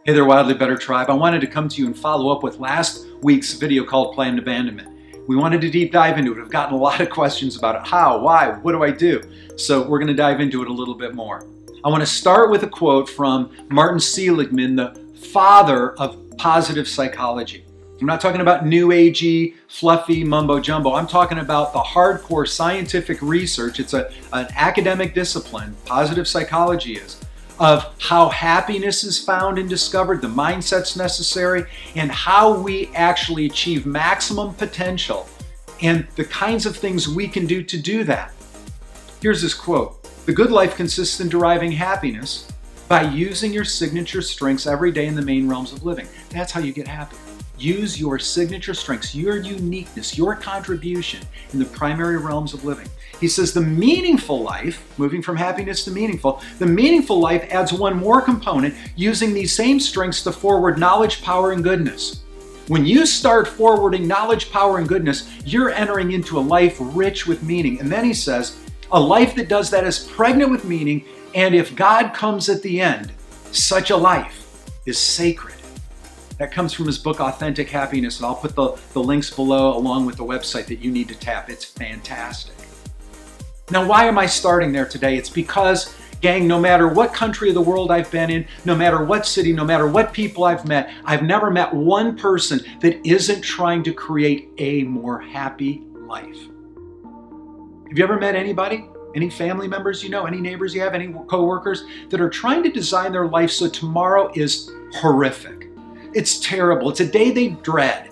Hey there, Wildly Better Tribe. I wanted to come to you and follow up with last week's video called Planned Abandonment. We wanted to deep dive into it. I've gotten a lot of questions about it. How, why, what do I do? So we're going to dive into it a little bit more. I want to start with a quote from Martin Seligman, the father of positive psychology. I'm not talking about new agey, fluffy mumbo jumbo. I'm talking about the hardcore scientific research. It's an academic discipline, positive psychology is, of how happiness is found and discovered, the mindsets necessary, and how we actually achieve maximum potential and the kinds of things we can do to do that. Here's this quote: "The good life consists in deriving happiness by using your signature strengths every day in the main realms of living." That's how you get happy. Use your signature strengths, your uniqueness, your contribution in the primary realms of living. He says the meaningful life, moving from happiness to meaningful, the meaningful life adds one more component, using these same strengths to forward knowledge, power, and goodness. When you start forwarding knowledge, power, and goodness, you're entering into a life rich with meaning. And then he says, a life that does that is pregnant with meaning, and if God comes at the end, such a life is sacred. That comes from his book, Authentic Happiness, and I'll put the links below along with the website that you need to tap. It's fantastic. Now, why am I starting there today? It's because, gang, no matter what country of the world I've been in, no matter what city, no matter what people I've never met one person that isn't trying to create a more happy life. Have you ever met anybody? Any family members you know, any neighbors you have, any coworkers that are trying to design their life so tomorrow is horrific? It's terrible. It's a day they dread.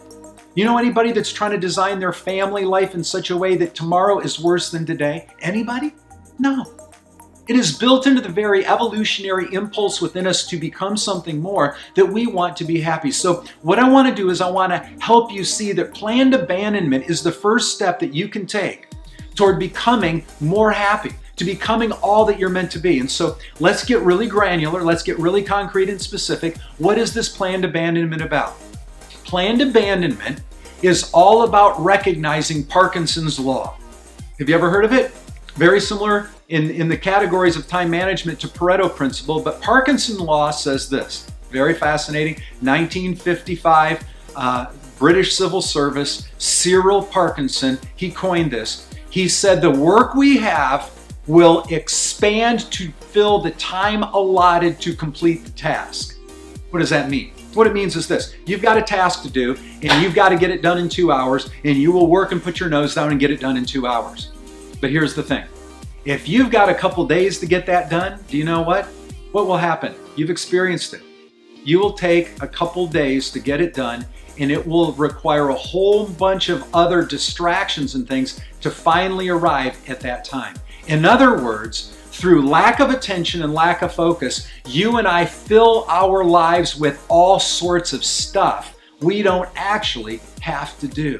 You know anybody that's trying to design their family life in such a way that tomorrow is worse than today? Anybody? No. It is built into the very evolutionary impulse within us to become something more, that we want to be happy. So what I want to do is I want to help you see that planned abandonment is the first step that you can take toward becoming more happy, to becoming all that you're meant to be. And so let's get really granular. Let's get really concrete and specific. What is this planned abandonment about? Planned abandonment is all about recognizing Parkinson's law. Have you ever heard of it? Very similar in the categories of time management to Pareto principle, but Parkinson's law says this, very fascinating, 1955, British Civil Service, Cyril Parkinson, he coined this. He said the work we have will expand to fill the time allotted to complete the task. What does that mean? What it means is this: you've got a task to do and you've got to get it done in 2 hours, and you will work and put your nose down and get it done in 2 hours. But here's the thing. If you've got a couple days to get that done, do you know what? What will happen? You've experienced it. You will take a couple days to get it done, and it will require a whole bunch of other distractions and things to finally arrive at that time. In other words, through lack of attention and lack of focus, you and I fill our lives with all sorts of stuff we don't actually have to do.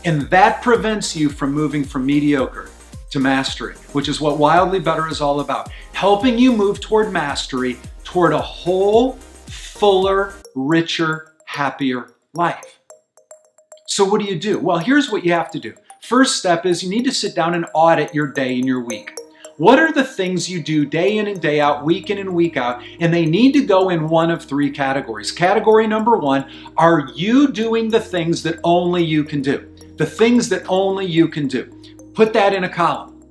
And that prevents you from moving from mediocre to mastery, which is what Wildly Better is all about. Helping you move toward mastery, toward a whole, fuller, richer, happier life. So what do? Well, here's what you have to do. First step is you need to sit down and audit your day and your week. What are the things you do day in and day out, week in and week out? And they need to go in one of three categories. Category number one, are you doing the things that only you can do? The things that only you can do. Put that in a column.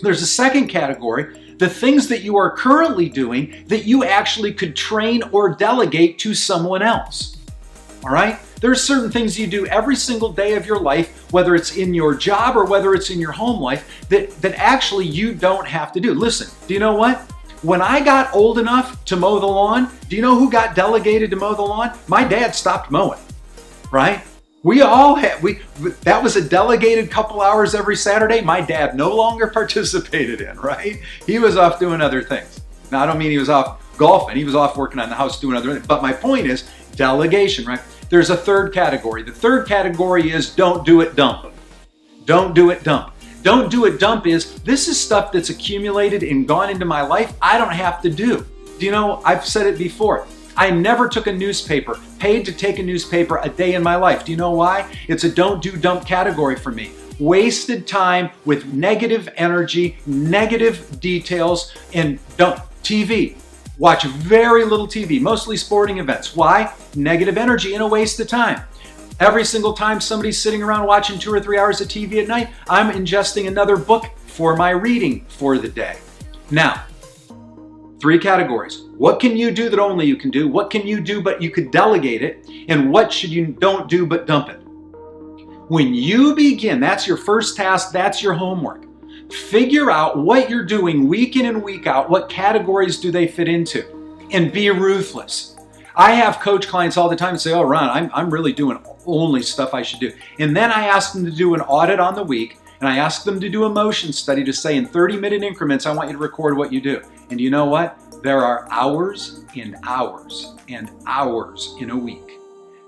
There's a second category, the things that you are currently doing that you actually could train or delegate to someone else. All right? There are certain things you do every single day of your life, whether it's in your job or whether it's in your home life, that actually you don't have to do. Listen, do you know what? When I got old enough to mow the lawn, do you know who got delegated to mow the lawn? My dad stopped mowing, right? We all had, that was a delegated couple hours every Saturday. My dad no longer participated in, right? He was off doing other things. Now, I don't mean he was off golfing. He was off working on the house doing other things. But my point is delegation, right? There's a third category. The third category is don't do it, dump. Don't do it, dump. Don't do it, dump is, this is stuff that's accumulated and gone into my life I don't have to do. Do you know, I've said it before. I never took a newspaper, paid to take a newspaper a day in my life. Do you know why? It's a don't do, dump category for me. Wasted time with negative energy, negative details, and dump. TV. Watch very little TV, mostly sporting events. Why? Negative energy and a waste of time. Every single time somebody's sitting around watching 2 or 3 hours of TV at night, I'm ingesting another book for my reading for the day. Now, 3 categories. What can you do that only you can do? What can you do but you could delegate it? And what should you don't do but dump it? When you begin, that's your first task, that's your homework. Figure out what you're doing week in and week out. What categories do they fit into? And be ruthless. I have coach clients all the time say, oh, Ron, I'm really doing only stuff I should do. And then I ask them to do an audit on the week, and I ask them to do a motion study to say in 30-minute increments, I want you to record what you do. And you know what? There are hours and hours and hours in a week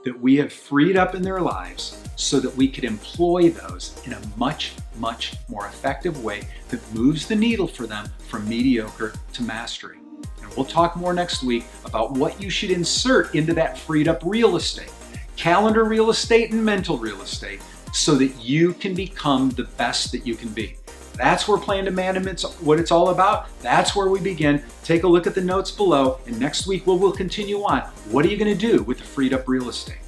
that we have freed up in their lives so that we could employ those in a much, much more effective way that moves the needle for them from mediocre to mastery. And we'll talk more next week about what you should insert into that freed up real estate, calendar real estate and mental real estate, so that you can become the best that you can be. That's where Planned Abandonment's what it's all about. That's where we begin. Take a look at the notes below, and next week we'll continue on. What are you going to do with the freed up real estate?